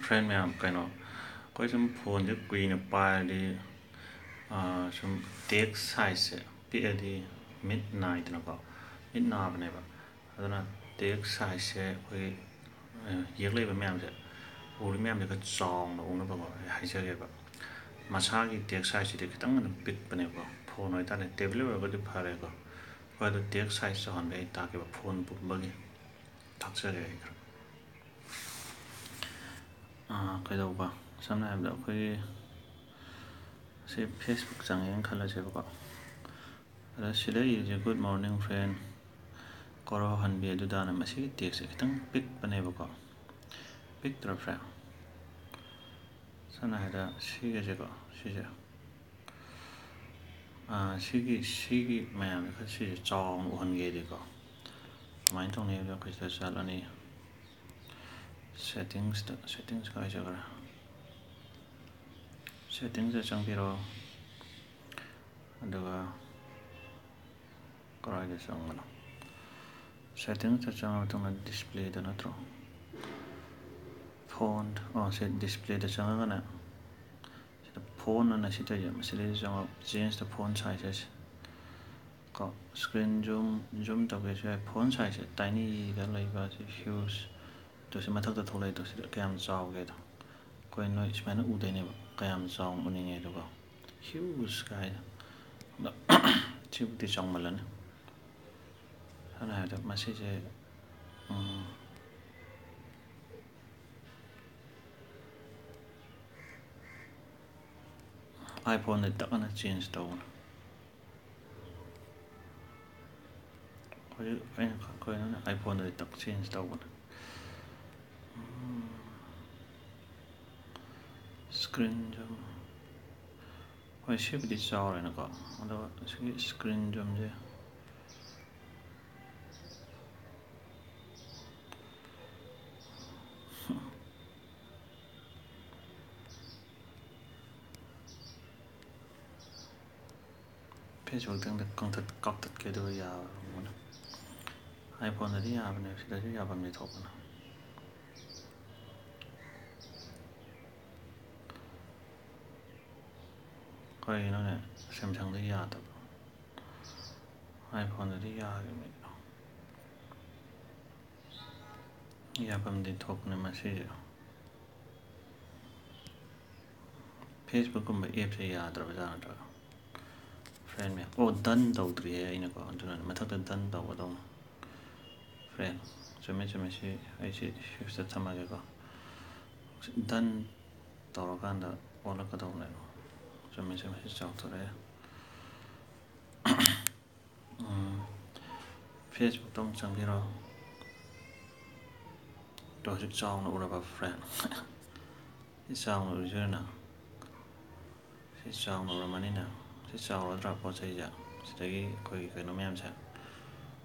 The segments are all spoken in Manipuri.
friend ma'am kaino koi sum phone je queen pairdi sum text size piadi midnight na ko midnight ne ba aduna text size koi yeglei ba ma'am je uri ma'am je ka chong na ung na ba haijage ba masagi text size de kitang na big bane ba phone oi ta ne table ba di phare ko koi da text size on be ta ke ba phone bu ba gi takjage ꯀꯩꯗꯧꯕ ꯁꯝꯅ ꯍꯥꯏꯔꯕꯗ ꯑꯩꯈꯣꯏꯒꯤ ꯁꯤ ꯐꯦꯁꯕꯨꯛ ꯆꯪꯉꯦꯅ ꯈꯜꯂꯁꯦꯕꯀꯣ ꯑꯗ ꯁꯤꯗ ꯏꯔꯤꯁꯦ ꯒꯨꯗ ꯃꯣꯔꯅꯤꯡ ꯐ꯭ꯔꯦꯟ ꯀꯣꯔꯣ ꯍꯟꯕꯤ ꯑꯗꯨꯗꯥꯅ ꯃꯁꯤꯒꯤ ꯇꯦꯛꯁꯁꯦ ꯈꯤꯇꯪ ꯄꯤꯛꯄꯅꯦꯕꯀꯣ ꯄꯤꯛꯇ꯭ꯔ ꯐ꯭ꯔꯦꯟ ꯁꯝꯅ ꯍꯥꯏꯔꯕꯗ ꯁꯤꯒꯁꯦꯀꯣ ꯁꯤꯁꯦ ꯁꯤꯒꯤ ꯃꯌꯥꯝꯁꯦ ꯈꯔ ꯁꯤꯁꯦ ꯆꯥꯎꯅ ꯎꯍꯟꯒꯦꯗꯤꯀꯣ ꯀꯃꯥꯏꯅ ꯇꯧꯅꯤ ꯍꯥꯏꯕꯗ ꯑꯩꯈꯣꯏ ꯁꯤꯗ ꯆꯠꯂꯅꯤ ꯁꯦꯠꯇꯤꯡꯁ ꯀꯥꯏ ꯆꯠꯈ꯭ꯔꯦ ꯁꯦꯠꯇꯤꯡꯁꯗ ꯆꯪꯕꯤꯔꯣ ꯑꯗꯨꯒ ꯀꯔꯥꯏꯗ ꯆꯪꯒꯅꯣ ꯁꯦꯠꯇꯤꯡꯁꯗ ꯆꯪꯉ ꯃꯇꯨꯡꯗ ꯗꯤꯁꯄ꯭ꯂꯦꯗ ꯅꯠꯇ꯭ꯔꯣ ꯐꯣꯟ ꯁꯤ ꯗꯤꯁꯄ꯭ꯂꯦꯗ ꯆꯪꯉꯒꯅꯦ ꯁꯤꯗ ꯐꯣꯟ ꯑꯅ ꯁꯤꯗ ꯃꯁꯤꯗꯩꯗ ꯆꯪꯉ ꯆꯦꯟꯖ ꯗ ꯐꯣꯟ ꯁꯥꯏꯖꯦꯁ ꯀꯣ ꯁ꯭ꯀ꯭ꯔꯤꯟ ꯖꯨꯝ ꯇꯧꯒꯦꯁꯨ ꯌꯥꯏ ꯐꯣꯟ ꯁꯥꯏꯖꯁꯦ ꯇꯥꯏꯅꯤꯗ ꯂꯩꯕ ꯁꯤ ꯍ꯭ꯌꯨꯖ ꯑꯗꯨ ꯁꯤ ꯃꯊꯛꯇ ꯊꯣꯛꯂꯛꯏꯗꯣ ꯁꯤꯗ ꯀꯌꯥꯝ ꯆꯥꯎꯒꯦꯗꯣ ꯑꯩꯈꯣꯏ ꯅꯣꯏ ꯁꯨꯃꯥꯏꯅ ꯎꯗꯣꯏꯅꯦꯕ ꯀꯌꯥꯝ ꯆꯥꯎꯅ ꯎꯅꯤꯡꯉꯦ ꯑꯗꯨꯒ ꯍ꯭ꯌꯨꯖ ꯀꯥꯏꯅ ꯑꯗꯣ ꯁꯤꯕꯨꯗꯤ ꯆꯥꯎꯃꯜꯂꯅꯤ ꯁꯝꯅ ꯍꯥꯏꯔꯕꯗ ꯃꯁꯤꯁꯦ iPhone ꯇꯛꯅ ꯆꯦꯟꯖ ꯇꯧꯕꯅ ꯍꯧꯖꯤꯛ ꯑꯩꯈꯣꯏꯅ iPhone ꯇꯛ ꯆꯦꯟꯖ ꯇꯧꯕꯅ ꯁ꯭ꯀ꯭ꯔꯤꯟ ꯖꯨꯝ ꯍꯣꯏ ꯁꯤꯕꯨꯗꯤ ꯆꯥꯎꯔꯦꯅꯀꯣ ꯑꯗꯨꯒ ꯁꯤꯒꯤ ꯁ꯭ꯀ꯭ꯔꯤꯟ ꯖꯨꯝꯁꯦ ꯐꯦꯁꯕꯨꯛꯇꯪꯗ ꯀꯛꯊꯠꯀꯦ ꯑꯗꯨꯒ ꯌꯥꯕꯅ iPhone ꯌꯥꯕꯅꯦ ꯁꯤꯗꯁꯨ ꯌꯥꯐꯝꯗꯤ ꯊꯣꯛꯄꯅ ꯀꯔꯤꯒꯤꯅꯣꯅꯦ ꯁꯦꯝꯁꯪꯗ ꯌꯥꯗꯕ iPhone ꯌꯥꯈꯤꯕꯅꯤ ꯌꯥꯐꯝꯗꯤ ꯊꯣꯛꯄꯅꯦ ꯃꯁꯤꯁꯦ ꯐꯦꯁꯕꯨꯛꯀꯨꯝꯕ ꯑꯦꯞꯁꯦ ꯌꯥꯗ꯭ꯔꯕꯖꯥꯠ ꯅꯠꯇ꯭ꯔꯒ ꯐ꯭ꯔꯦꯟ ꯃꯌꯥꯝ ꯗꯟ ꯇꯧꯗ꯭ꯔꯤꯌꯦ ꯑꯩꯅꯀꯣ ꯑꯗꯨꯅ ꯃꯊꯛꯇ ꯗꯟ ꯇꯧꯒꯗꯧꯅꯤ ꯐ꯭ꯔꯦꯟ ꯆꯨꯝꯃꯦ ꯁꯤ ꯑꯩ ꯁꯤꯛꯁꯇ ꯊꯝꯃꯒꯦꯀꯣ ꯗꯟ ꯇꯧꯔꯀꯥꯟꯗ ꯑꯣꯜꯂꯛꯀꯗꯧꯅꯦꯕ ꯆꯨꯝꯃꯦ ꯁꯤ ꯆꯥꯎꯊꯣꯔꯛꯑꯦ ꯐꯦꯁꯕꯨꯛꯇ ꯑꯃꯨꯛ ꯆꯪꯕꯤꯔꯣ ꯑꯗꯣ ꯍꯧꯖꯤꯛ ꯆꯥꯎꯅ ꯎꯔꯕ ꯐ꯭ꯔꯦꯟ ꯁꯤ ꯆꯥꯎꯅ ꯎꯔꯤꯁꯤꯅ ꯁꯤ ꯆꯥꯎꯅ ꯎꯔꯝꯃꯅꯤꯅ ꯁꯤ ꯆꯥꯎꯔꯗ꯭ꯔꯥ ꯄꯣꯠ ꯆꯩꯁꯦ ꯁꯤꯗꯒꯤ ꯑꯩꯈꯣꯏꯒꯤ ꯀꯩꯅꯣ ꯃꯌꯥꯝꯁꯦ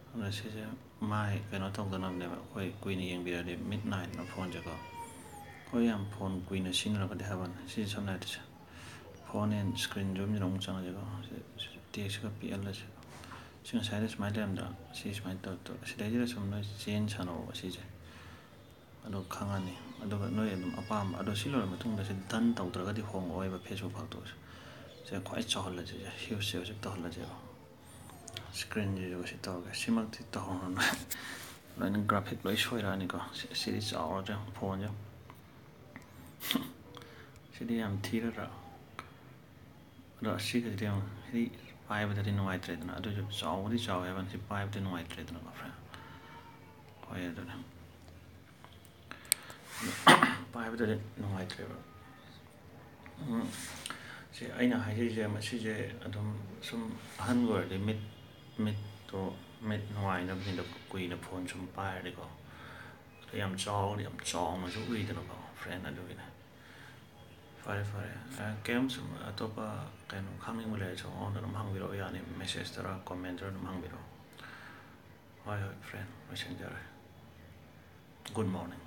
ꯑꯗꯨꯅ ꯁꯤꯁꯦ ꯃꯥꯏ ꯀꯩꯅꯣ ꯇꯧꯗꯅꯕꯅꯦꯕ ꯑꯩꯈꯣꯏ ꯀꯨꯏꯅ ꯌꯦꯡꯕꯤꯔꯗꯤ ꯃꯤꯠ ꯅꯥꯏꯠꯅ ꯐꯣꯟꯁꯦꯀꯣ ꯑꯩꯈꯣꯏ ꯌꯥꯝ ꯐꯣꯟ ꯀꯨꯏꯅ ꯁꯤꯖꯤꯟꯅꯔꯒꯗꯤ ꯍꯥꯏꯕꯅꯤ ꯁꯤꯁꯦ ꯁꯝꯅ ꯍꯥꯏꯔꯗꯤ ꯐꯣꯟ ꯑꯦꯟ ꯁ꯭ꯀ꯭ꯔꯤꯟ ꯖꯨꯝꯁꯤꯅ ꯑꯃꯨꯛ ꯆꯪꯉꯁꯦꯀꯣ ꯇꯦꯛꯁꯀ ꯄꯤꯛꯍꯜꯂꯁꯦ ꯁꯤ ꯉꯁꯥꯏꯗ ꯁꯨꯃꯥꯏꯅ ꯂꯩꯔꯝꯗ꯭ꯔꯥ ꯁꯤ ꯁꯨꯃꯥꯏꯅ ꯇꯧ ꯁꯤꯗꯩꯁꯤꯗ ꯁꯨꯝ ꯅꯣꯏ ꯆꯦꯟ ꯁꯥꯟꯅꯧꯕ ꯁꯤꯁꯦ ꯑꯗꯨ ꯈꯪꯉꯅꯤ ꯑꯗꯨꯒ ꯅꯣꯏ ꯑꯗꯨꯝ ꯑꯄꯥꯝꯕ ꯑꯗꯣ ꯁꯤ ꯂꯣꯏꯔ ꯃꯇꯨꯡꯗ ꯁꯤ ꯗꯟ ꯇꯧꯗ꯭ꯔꯒꯗꯤ ꯍꯣꯡꯉꯛꯑꯣꯏꯕ ꯐꯦꯁꯕꯨꯛ ꯐꯥꯛꯇꯣꯛꯑꯁꯦ ꯁꯦ ꯈ꯭ꯋꯥꯏ ꯆꯥꯎꯍꯜꯂꯁꯦ ꯍ꯭ꯌꯨꯖꯁꯦ ꯍꯧꯖꯤꯛ ꯇꯧꯍꯜꯂꯁꯦꯕ ꯁ꯭ꯀ꯭ꯔꯤꯟꯁꯤꯁꯨ ꯁꯤ ꯇꯧꯔꯒꯦ ꯁꯤꯃꯛꯇꯤ ꯇꯧꯍꯧꯔꯅꯨ ꯂꯣꯏꯅ ꯒ꯭ꯔꯥꯐꯤꯛ ꯂꯣꯏ ꯁꯣꯏꯔꯛꯑꯅꯤꯀꯣ ꯁꯤꯗꯤ ꯆꯥꯎꯔꯗ꯭ꯔꯦ ꯐꯣꯟꯁꯦ ꯁꯤꯗꯤ ꯌꯥꯝ ꯊꯤꯔꯗ꯭ꯔꯥ ꯑꯗꯣ ꯑꯁꯤꯒꯗꯤ ꯌꯥꯝ ꯁꯤꯗꯤ ꯄꯥꯏꯕꯗꯗꯤ ꯅꯨꯡꯉꯥꯏꯇ꯭ꯔꯦꯗꯅ ꯑꯗꯨꯁꯨ ꯆꯥꯎꯕꯗꯤ ꯆꯥꯎꯋꯦ ꯍꯥꯏꯕ ꯁꯤ ꯄꯥꯏꯕꯗꯤ ꯅꯨꯡꯉꯥꯏꯇ꯭ꯔꯦꯗꯅ ꯐ꯭ꯔꯦꯟ ꯍꯣꯏ ꯑꯗꯨꯅꯦ ꯄꯥꯏꯕꯗꯗꯤ ꯅꯨꯡꯉꯥꯏꯇ꯭ꯔꯦꯕ ꯁꯤ ꯑꯩꯅ ꯍꯥꯏꯖꯔꯤꯁꯦ ꯃꯁꯤꯁꯦ ꯑꯗꯨꯝ ꯁꯨꯝ ꯑꯍꯟꯒ ꯑꯣꯏꯔꯗꯤ ꯃꯤꯠꯇꯣ ꯃꯤꯠ ꯅꯨꯡꯉꯥꯏꯅꯕꯅꯤꯅ ꯀꯨꯏꯅ ꯐꯣꯟ ꯁꯨꯝ ꯄꯥꯏꯔꯗꯤꯀꯣ ꯌꯥꯝ ꯆꯥꯎꯔꯗꯤ ꯌꯥꯝ ꯆꯥꯎꯅꯁꯨ ꯎꯏꯗꯅꯀꯣ ꯐ꯭ꯔꯦꯟ ꯑꯗꯨꯒꯤꯅꯦ ꯐꯔꯦ ꯀꯩꯝ ꯁꯨꯝ ꯑꯇꯣꯞꯄ ꯀꯩꯅꯣ ꯈꯪꯅꯤꯡꯕ ꯂꯩꯔꯁꯨ ꯑꯩꯉꯣꯟꯗ ꯑꯗꯨꯝ ꯍꯪꯕꯤꯔꯛꯑꯣ ꯌꯥꯅꯤ ꯃꯦꯁꯦꯖꯇꯔ ꯀꯣꯃꯦꯟꯇꯔ ꯑꯗꯨꯝ ꯍꯪꯕꯤꯔꯛꯑꯣ ꯍꯣꯏ ꯐ꯭ꯔꯦꯟ ꯂꯣꯏꯁꯤꯟꯖꯔꯦ ꯒꯨꯗ ꯃꯣꯔꯅꯤꯡ